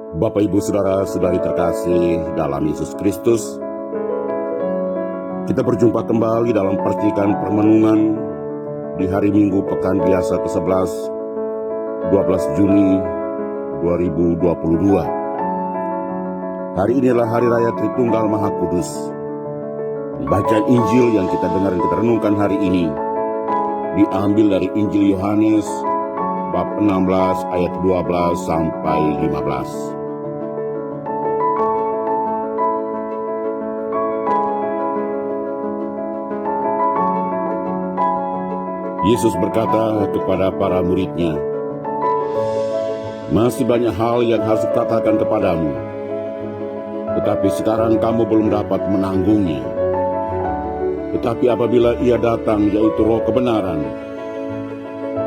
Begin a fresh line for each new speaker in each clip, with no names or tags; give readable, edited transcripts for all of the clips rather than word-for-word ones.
Bapak, Ibu, Saudara-saudari terkasih dalam Yesus Kristus, kita berjumpa kembali dalam percikan permenungan di hari Minggu Pekan Biasa ke-11, 12 Juni 2022. Hari ini adalah Hari Raya Tritunggal Maha Kudus. Bacaan Injil yang kita dengar dan kita renungkan hari ini diambil dari Injil Yohanes bab 16 ayat 12 sampai 15. Yesus berkata kepada para murid-Nya, "Masih banyak hal yang harus kukatakan kepadamu, tetapi sekarang kamu belum dapat menanggungnya. Tetapi apabila Ia datang, yaitu Roh kebenaran,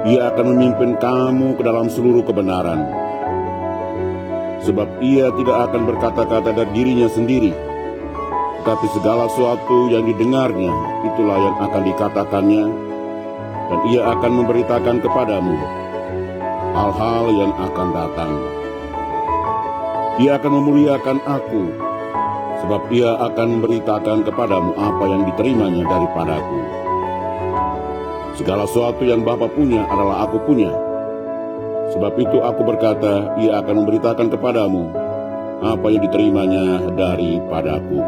Ia akan memimpin kamu ke dalam seluruh kebenaran. Sebab Ia tidak akan berkata-kata dari dirinya sendiri, tetapi segala sesuatu yang didengarnya, itulah yang akan dikatakannya, dan Ia akan memberitakan kepadamu hal-hal yang akan datang. Ia akan memuliakan Aku, sebab Ia akan memberitakan kepadamu apa yang diterimanya daripadaku. Segala sesuatu yang Bapa punya adalah Aku punya. Sebab itu Aku berkata, Ia akan memberitakan kepadamu apa yang diterimanya daripadaku."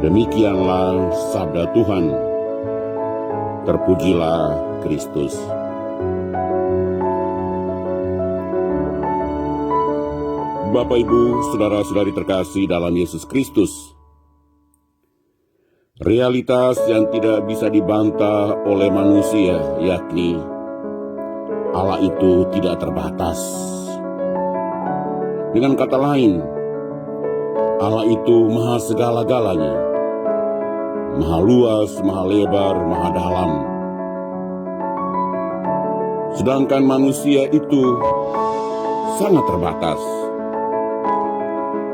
Demikianlah sabda Tuhan. Terpujilah Kristus. Bapak, Ibu, Saudara-saudari terkasih dalam Yesus Kristus, realitas yang tidak bisa dibantah oleh manusia, yakni Allah itu tidak terbatas. Dengan kata lain, Allah itu maha segala-galanya, maha luas, maha lebar, maha dalam. Sedangkan manusia itu sangat terbatas.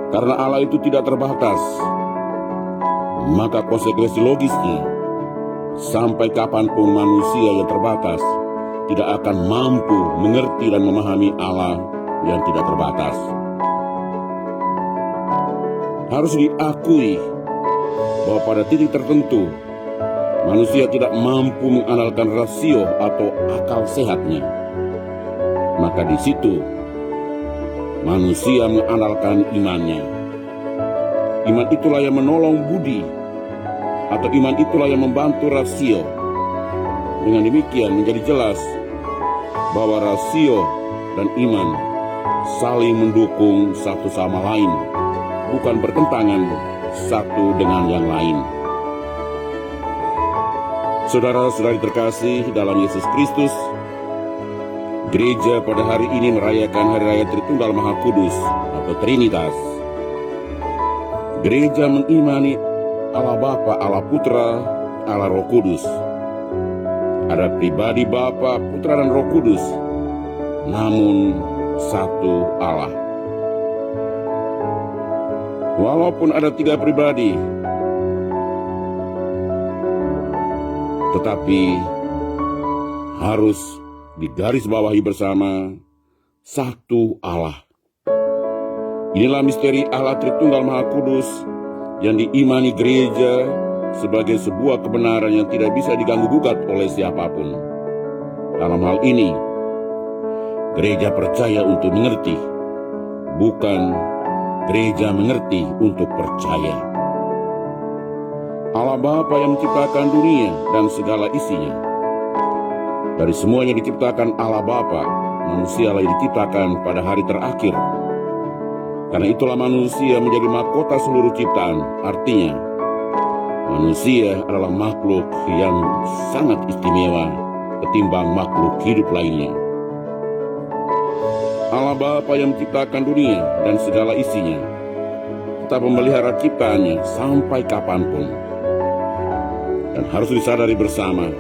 Karena Allah itu tidak terbatas, maka konsekuensi logisnya, sampai kapanpun manusia yang terbatas tidak akan mampu mengerti dan memahami Allah yang tidak terbatas. Harus diakui bahwa pada titik tertentu manusia tidak mampu mengandalkan rasio atau akal sehatnya. Maka di situ manusia mengandalkan imannya. Iman itulah yang menolong budi, atau iman itulah yang membantu rasio. Dengan demikian menjadi jelas bahwa rasio dan iman saling mendukung satu sama lain, bukan bertentangan satu dengan yang lain. Saudara-saudari terkasih dalam Yesus Kristus, gereja pada hari ini merayakan Hari Raya Tritunggal Maha Kudus atau Trinitas. Gereja mengimani Allah Bapa, Allah Putra, Allah Roh Kudus. Ada pribadi Bapa, Putra, dan Roh Kudus, namun satu Allah. Walaupun ada 3 pribadi, tetapi harus digarisbawahi bersama satu Allah. Inilah misteri Allah Tritunggal Maha Kudus yang diimani gereja sebagai sebuah kebenaran yang tidak bisa diganggu-gugat oleh siapapun. Dalam hal ini, gereja percaya untuk mengerti, bukan gereja mengerti untuk percaya. Allah Bapa yang menciptakan dunia dan segala isinya. Dari semua yang diciptakan Allah Bapa, manusialah yang diciptakan pada hari terakhir. Karena itulah manusia menjadi mahkota seluruh ciptaan. Artinya, manusia adalah makhluk yang sangat istimewa ketimbang makhluk hidup lainnya. Allah Bapa yang menciptakan dunia dan segala isinya, tetap memelihara ciptaannya sampai kapanpun. Dan harus disadari bersama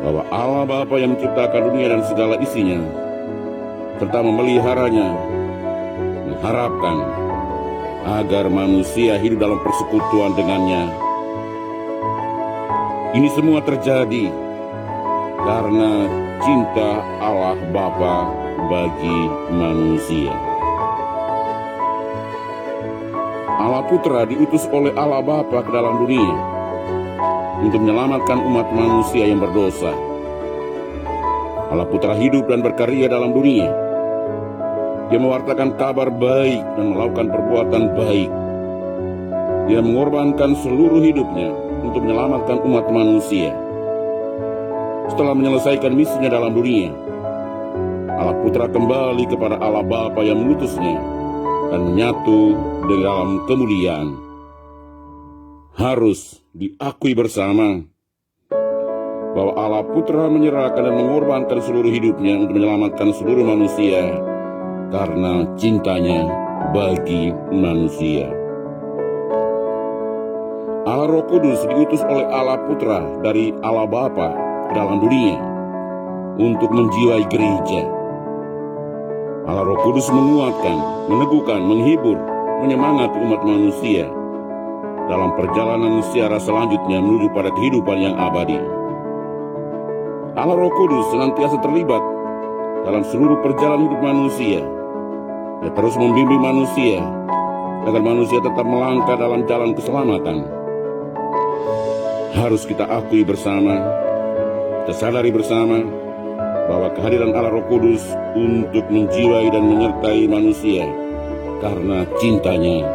bahwa Allah Bapa yang menciptakan dunia dan segala isinya, serta memeliharanya, mengharapkan agar manusia hidup dalam persekutuan dengannya. Ini semua terjadi karena cinta Allah Bapa bagi manusia. Allah Putra diutus oleh Allah Bapa ke dalam dunia untuk menyelamatkan umat manusia yang berdosa. Allah Putra hidup dan berkarya dalam dunia. Dia mewartakan kabar baik dan melakukan perbuatan baik. Dia mengorbankan seluruh hidupnya untuk menyelamatkan umat manusia. Setelah menyelesaikan misinya dalam dunia, Allah Putra kembali kepada Allah Bapa yang mengutusnya dan menyatu di dalam kemuliaan. Harus diakui bersama bahwa Allah Putra menyerahkan dan mengorbankan seluruh hidupnya untuk menyelamatkan seluruh manusia karena cintanya bagi manusia. Allah Roh Kudus diutus oleh Allah Putra dari Allah Bapa ke dalam dunia untuk menjiwai gereja. Allah Roh Kudus menguatkan, meneguhkan, menghibur, menyemangati umat manusia dalam perjalanan sejarah selanjutnya menuju pada kehidupan yang abadi. Allah Roh Kudus senantiasa terlibat dalam seluruh perjalanan hidup manusia. Dia terus membimbing manusia agar manusia tetap melangkah dalam jalan keselamatan. Harus kita akui bersama, kita sadari bersama bahwa kehadiran Allah Roh Kudus untuk menjiwai dan menyertai manusia karena cintanya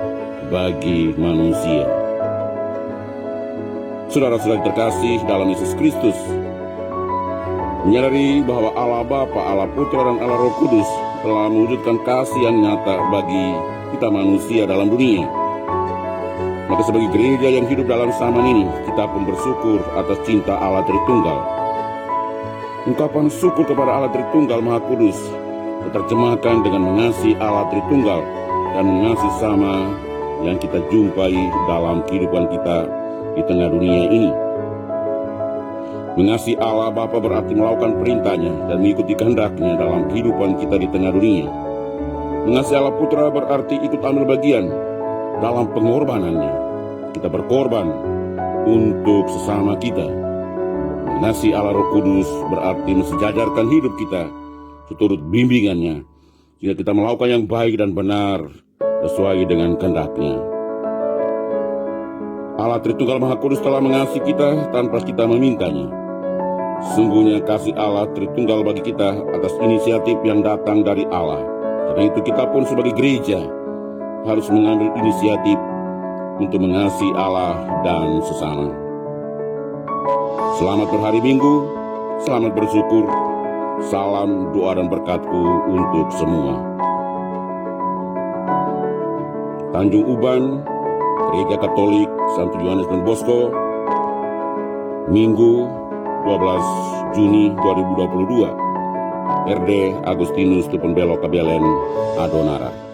bagi manusia. Saudara-saudara terkasih dalam Yesus Kristus, menyadari bahwa Allah Bapa, Allah Putra, dan Allah Roh Kudus telah mewujudkan kasih yang nyata bagi kita manusia dalam dunia. Maka sebagai gereja yang hidup dalam zaman ini, kita pun bersyukur atas cinta Allah Tritunggal. Ungkapan syukur kepada Allah Tritunggal Maha Kudus diterjemahkan dengan mengasihi Allah Tritunggal dan mengasihi sama yang kita jumpai dalam kehidupan kita di tengah dunia ini. Mengasihi Allah Bapa berarti melakukan perintahnya dan mengikuti kehendaknya dalam kehidupan kita di tengah dunia. Mengasihi Allah Putra berarti ikut ambil bagian dalam pengorbanannya. Kita berkorban untuk sesama kita. Mengasihi Allah Roh Kudus berarti mensejajarkan hidup kita seturut bimbingannya, sehingga kita melakukan yang baik dan benar sesuai dengan kehendak-Nya. Allah Tritunggal Maha Kudus telah mengasihi kita tanpa kita memintanya. Sungguhnya kasih Allah Tritunggal bagi kita atas inisiatif yang datang dari Allah. Karena itu kita pun sebagai gereja harus mengambil inisiatif untuk mengasihi Allah dan sesama. Selamat berhari Minggu, selamat bersyukur, salam doa dan berkatku untuk semua. Tanjung Uban, Gereja Katolik Santo Yohanes dan Bosco, Minggu 12 Juni 2022, RD Agustinus Tupenbelo Kabelen, Adonara.